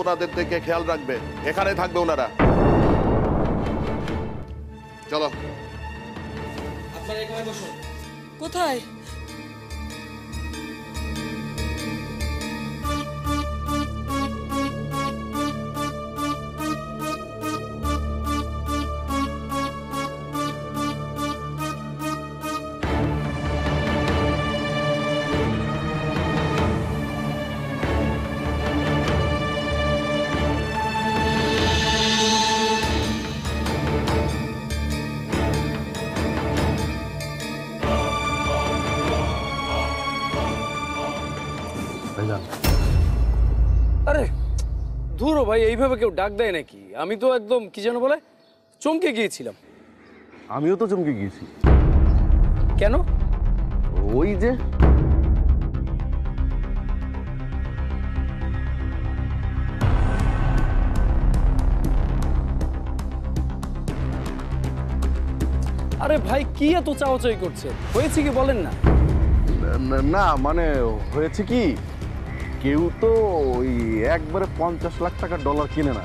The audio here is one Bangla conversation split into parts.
ওনাদের দিকে খেয়াল রাখবে, এখানে থাকবে ওনারা। চলো। আপনারা এখানে বসুন। কোথায়? আরে ধুরো ভাই, এইভাবে কেউ ডাক দেয় নাকি? আমি তো একদম কি যেন বলে চমকে গিয়েছিলাম। আমিও তো চমকে গিয়েছি। কেন? ওই যে আরে ভাই কি এত চাওয়াচাই করছেন? হয়েছে কি বলেন না? না মানে হয়েছে কি, কেউ তো ওই একবারে 50 লাখ টাকার ডলার কিনে না।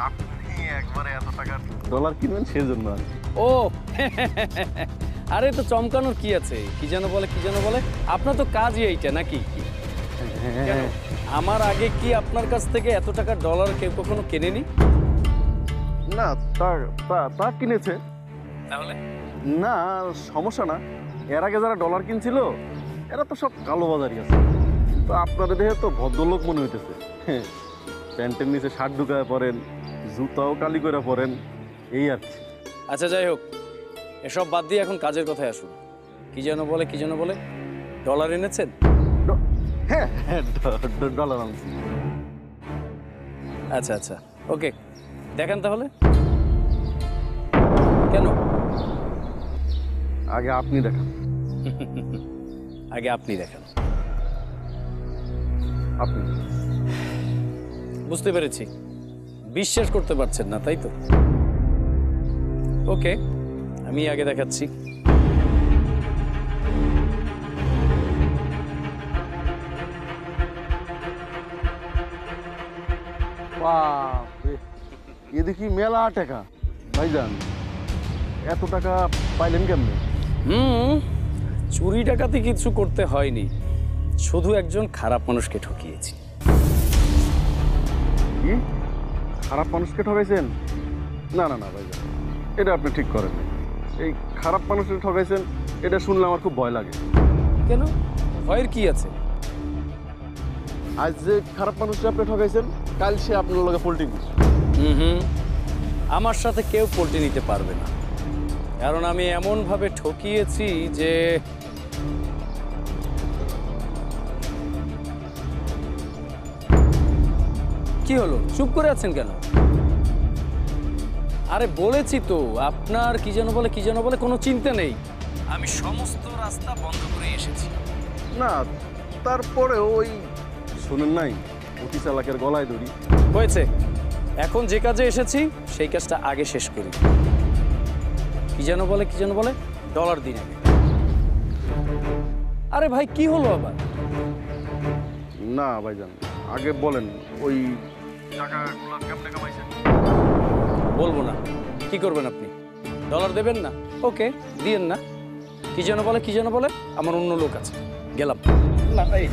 আপনি একবারে এত টাকার ডলার কিনবেন সেজন্য আর কি। ও আরে তো চমকানোর কি আছে? কি যেন বলে আপনার তো কাজই এইটা নাকি? কেন? আমার আগে কি আপনার কাছ থেকে এত টাকার ডলার কেউ কখনো কেনেনি? না তা তা তা কিনেছে। তাহলে না সমস্যা না, এর আগে যারা ডলার কিনছিল এরা তো সব কালোবাজারি আছে। তো আপনাদের দেখে তো ভদ্রলোক মনে হইতেছে। প্যান্টের নিচে শার্ট ঢুকায় পরেন, জুতাও কালি করে পরেন, এই আর কি। আচ্ছা যাই হোক, এসব বাদ দিয়ে এখন কাজের কথায় আসুন। কি যেন বলে ডলার এনেছেন? হ্যাঁ হ্যাঁ ডলার আনছি। আচ্ছা ওকে, দেখেন তাহলে। কেন? আগে আপনি দেখান। আগে আপনি দেখেন। আপনি বুঝতে পেরেছি, বিশ্বাস করতে পারছেন না তাই তো? ওকে, আমি আগে দেখাচ্ছি। বাপরে, এ দেখি মেলা টাকা। ভাইজান এত টাকা পাইলেন কেমনে? চুরি ডাকাতি কিছু করতে হয়নি, শুধু একজন খারাপ মানুষকে ঠকিয়েছি। কি খারাপ মানুষকে ঠকাইছেন? না না না ভাইজান, এটা আপনি ঠিক করেন না। এই খারাপ মানুষকে ঠকাইছেন এটা শুনলে আমার খুব ভয় লাগে। কেন? ভয়ের কি আছে? আজ যে খারাপ মানুষকে আপনি ঠকাইছেন, কাল সে আপনার লগে পোল্টিং করছে। আমার সাথে কেউ পল্টি নিতে পারবে না, কারণ আমি এমন ভাবে ঠকিয়েছি যে কি হলো, চুপ করে আছেন কেন? আরে বলেছি তো, আপনার কি যেন বলে কোনো চিন্তা নেই। আমি সমস্ত রাস্তা বন্ধ করে এসেছি। না তারপরে ওই শুনেন নাই, অতি চালাকের গলায় দড়ি। হয়েছে, এখন যে কাজে এসেছি সেই কাজটা আগে শেষ করি। কি যেন বলে ডলার দিন আগে। আরে ভাই কি হলো আবার? না ভাইজান আগে বলেন, ওই টাকাগুলো কেমনে কামাইছেন? বলবো না। কি করবেন আপনি? ডলার দেবেন না? ওকে, দিয়েন না। কি যেন বলে আমার অন্য লোক আছে, গেলাম। না এই